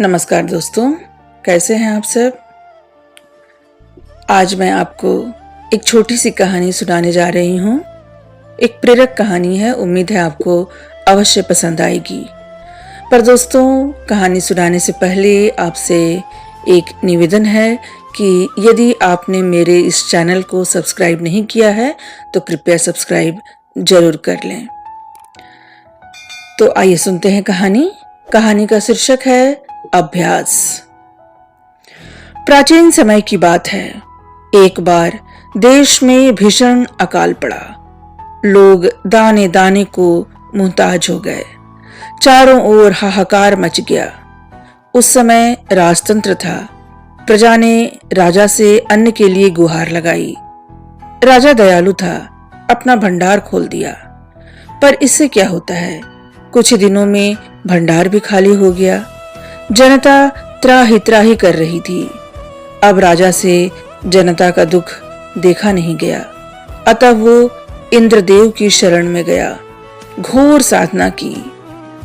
नमस्कार दोस्तों, कैसे हैं आप सब। आज मैं आपको एक छोटी सी कहानी सुनाने जा रही हूँ। एक प्रेरक कहानी है, उम्मीद है आपको अवश्य पसंद आएगी। पर दोस्तों, कहानी सुनाने से पहले आपसे एक निवेदन है कि यदि आपने मेरे इस चैनल को सब्सक्राइब नहीं किया है तो कृपया सब्सक्राइब जरूर कर लें। तो आइए सुनते हैं कहानी। कहानी का शीर्षक है अभ्यास। प्राचीन समय की बात है। एक बार देश में भीषण अकाल पड़ा। लोग दाने दाने को मुहताज हो गए। चारों ओर हाहाकार मच गया। उस समय राजतंत्र था। प्रजा ने राजा से अन्न के लिए गुहार लगाई। राजा दयालु था, अपना भंडार खोल दिया। पर इससे क्या होता है, कुछ ही दिनों में भंडार भी खाली हो गया। जनता त्राही त्राही कर रही थी। अब राजा से जनता का दुख देखा नहीं गया, अतः वो इंद्रदेव की शरण में गया। घोर साधना की।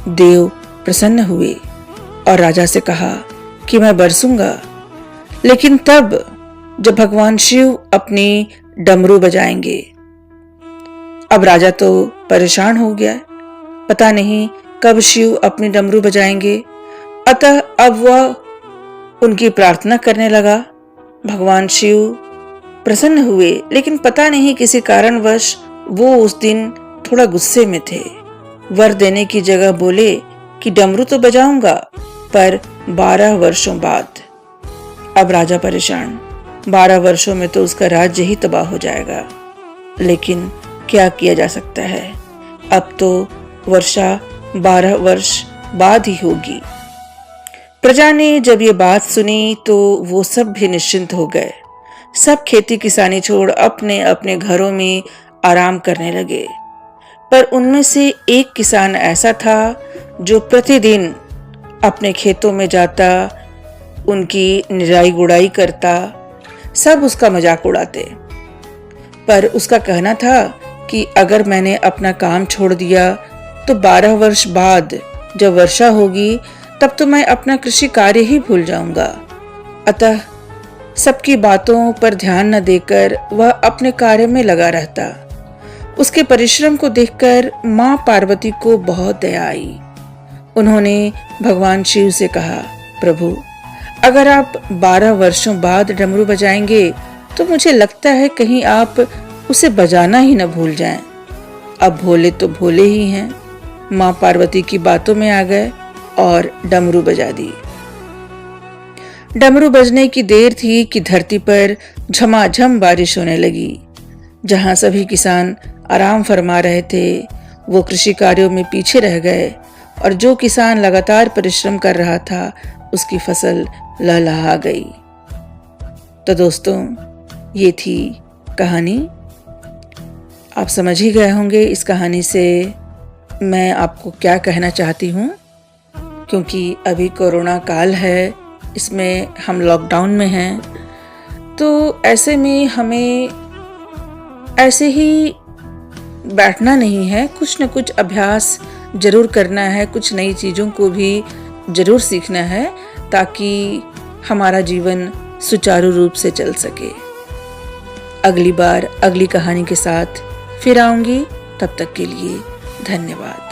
देव प्रसन्न हुए और राजा से कहा कि मैं बरसूंगा। लेकिन तब जब भगवान शिव अपनी डमरू बजाएंगे। अब राजा तो परेशान हो गया, पता नहीं कब शिव अपनी डमरू बजाएंगे। अतः अब वह उनकी प्रार्थना करने लगा। भगवान शिव प्रसन्न हुए, लेकिन पता नहीं किसी कारणवश वो उस दिन थोड़ा गुस्से में थे। वर देने की जगह बोले कि डमरू तो बजाऊंगा, पर 12 वर्षों बाद। अब राजा परेशान। 12 वर्षों में तो उसका राज्य ही तबाह हो जाएगा। लेकिन क्या किया जा सकता है, अब तो वर्षा 12 वर्ष बाद ही होगी। प्रजा ने जब ये बात सुनी तो वो सब भी निश्चिंत हो गए। सब खेती किसानी छोड़ अपने अपने घरों में आराम करने लगे। पर उनमें से एक किसान ऐसा था जो प्रतिदिन अपने खेतों में जाता, उनकी निराई गुड़ाई करता। सब उसका मजाक उड़ाते, पर उसका कहना था कि अगर मैंने अपना काम छोड़ दिया तो 12 वर्ष बाद जब वर्षा होगी तब तो मैं अपना कृषि कार्य ही भूल जाऊंगा। अतः सबकी बातों पर ध्यान न देकर वह अपने कार्य में लगा रहता। उसके परिश्रम को देखकर मां पार्वती को बहुत दया आई। उन्होंने भगवान शिव से कहा, प्रभु, अगर आप 12 वर्षों बाद डमरू बजाएंगे तो मुझे लगता है कहीं आप उसे बजाना ही न भूल जाएं। अब भोले तो भोले ही हैं। मां पार्वती की बातों में आ गए और डमरू बजा दी। डमरू बजने की देर थी कि धरती पर झमाझम बारिश होने लगी। जहां सभी किसान आराम फरमा रहे थे, वो कृषि कार्यों में पीछे रह गए और जो किसान लगातार परिश्रम कर रहा था उसकी फसल लहलहा गई। तो दोस्तों, ये थी कहानी। आप समझ ही गए होंगे इस कहानी से मैं आपको क्या कहना चाहती हूँ। क्योंकि अभी कोरोना काल है, इसमें हम लॉकडाउन में हैं, तो ऐसे में हमें ऐसे ही बैठना नहीं है, कुछ न कुछ अभ्यास जरूर करना है, कुछ नई चीज़ों को भी जरूर सीखना है ताकि हमारा जीवन सुचारू रूप से चल सके। अगली बार अगली कहानी के साथ फिर आऊंगी। तब तक के लिए धन्यवाद।